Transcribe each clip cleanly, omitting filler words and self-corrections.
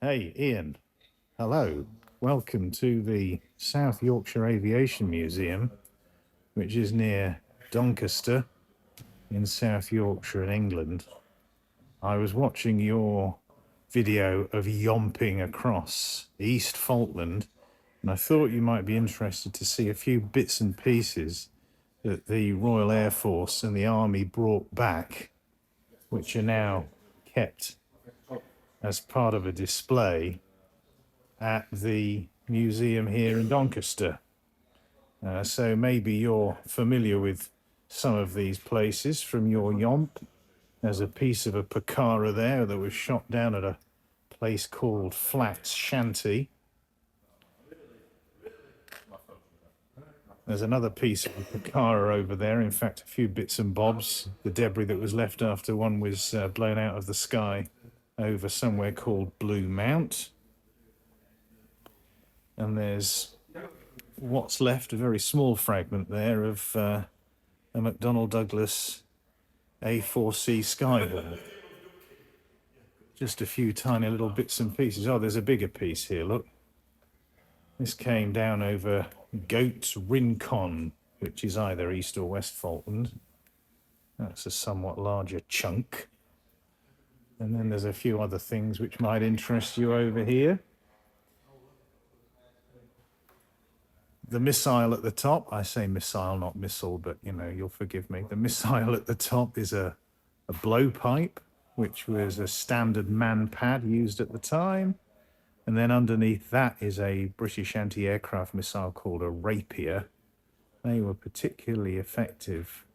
Hey, Ian. Hello. Welcome to the South Yorkshire Aviation Museum, which is near Doncaster in South Yorkshire in England. I was watching your video of yomping across East Falkland, and I thought you might be interested to see a few bits and pieces that the Royal Air Force and the Army brought back, which are now kept as part of a display at the museum here in Doncaster. So maybe you're familiar with some of these places from your yomp. There's a piece of a Pucara there that was shot down at a place called Flats Shanty. There's another piece of a Pucara over there, in fact a few bits and bobs, the debris that was left after one was blown out of the sky over somewhere called Blue Mount. And there's what's left, a very small fragment there of a McDonnell Douglas A4C Skyhawk. Just a few tiny little bits and pieces. Oh, there's a bigger piece here, look. This came down over Goats Rincon, which is either East or West Falkland. That's a somewhat larger chunk. And then there's a few other things which might interest you over here. The missile at the top, I say missile, not missile, but you know, you'll forgive me. The missile at the top is a blowpipe, which was a standard man pad used at the time. And then underneath that is a British anti-aircraft missile called a Rapier. They were particularly effective,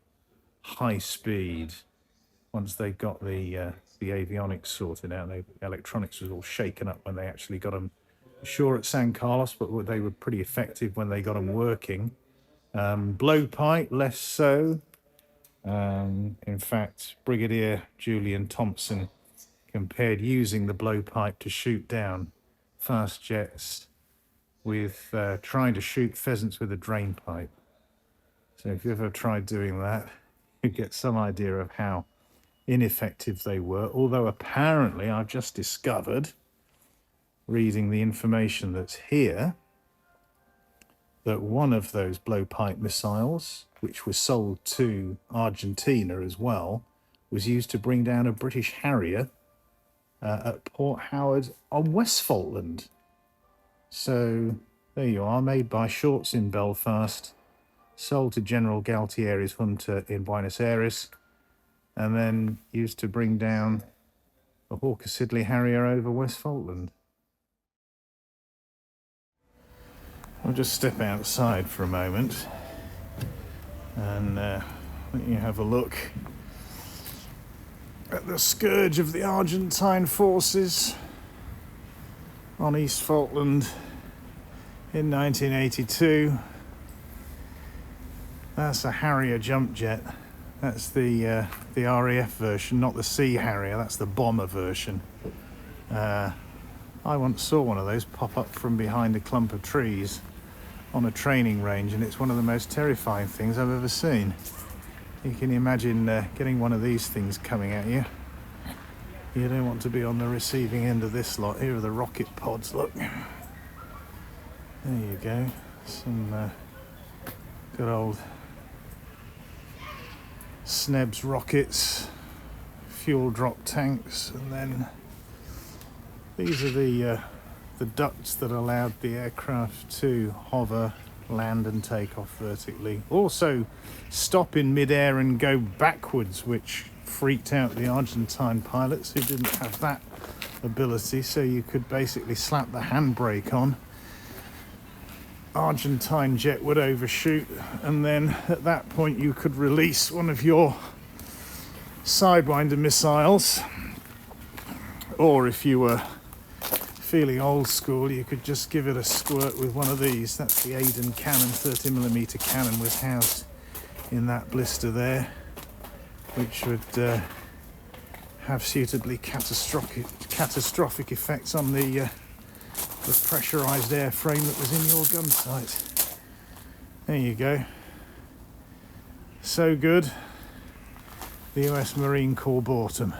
high speed. Once they got the avionics sorted out, the electronics was all shaken up when they actually got them ashore at San Carlos, but they were pretty effective when they got them working. Blowpipe, less so. In fact, Brigadier Julian Thompson compared using the blowpipe to shoot down fast jets with trying to shoot pheasants with a drain pipe. So if you ever tried doing that, you get some idea of how ineffective they were. Although apparently I've just discovered, reading the information that's here, that one of those blowpipe missiles, which was sold to Argentina as well, was used to bring down a British Harrier at Port Howard on West Falkland. So there you are, made by Shorts in Belfast, sold to General Galtieri's Junta in Buenos Aires, and then used to bring down a Hawker Siddeley Harrier over West Falkland. I'll just step outside for a moment and let you have a look at the scourge of the Argentine forces on East Falkland in 1982. That's a Harrier jump jet. That's the RAF version, not the Sea Harrier. That's the bomber version. I once saw one of those pop up from behind a clump of trees on a training range, and it's one of the most terrifying things I've ever seen. You can imagine getting one of these things coming at you. You don't want to be on the receiving end of this lot. Here are the rocket pods, look. There you go. Some good old Snebs rockets, fuel drop tanks, and then these are the ducts that allowed the aircraft to hover, land and take off vertically. Also stop in midair and go backwards, which freaked out the Argentine pilots who didn't have that ability. So you could basically slap the handbrake on. Argentine jet would overshoot, and then at that point you could release one of your Sidewinder missiles, or if you were feeling old school, you could just give it a squirt with one of these. That's the Aden cannon, 30mm cannon was housed in that blister there, which would have suitably catastrophic effects on the pressurized airframe that was in your gun sight. There you go. So good, the US Marine Corps bought them.